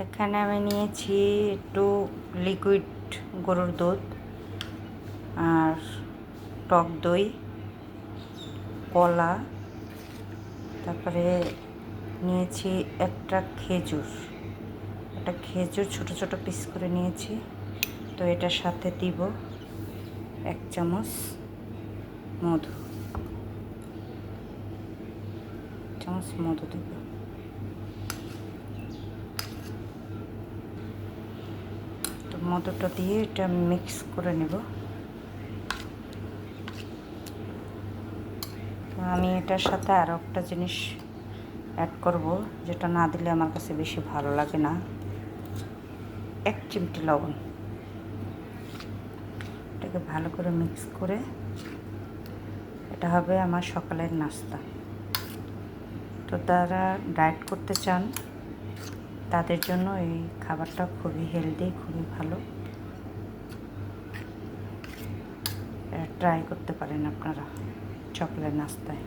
এখানে আমি নিয়েছি একটু লিকুইড গরুর দুধ আর টক দই, কলা, তারপরে নিয়েছি একটা খেজুর। একটা খেজুর ছোট ছোট পিস করে নিয়েছি। তো এটার সাথে দিব 1 চামচ মধু, দিব। তো মধুটা দিয়ে এটা মিক্স করে নেব। তো আমি এটার সাথে আরও একটা জিনিস অ্যাড করব, যেটা না দিলে আমার কাছে বেশি ভালো লাগে না। 1 চিমটি লবণ। এটাকে ভালো করে মিক্স করে এটা হবে আমার সকালের নাস্তা। তো যারা ডায়েট করতে চান তাদের জন্য এই খাবারটা খুবই হেলদি, খুবই ভালো। ট্রাই করতে পারেন আপনারা সকালের নাস্তায়।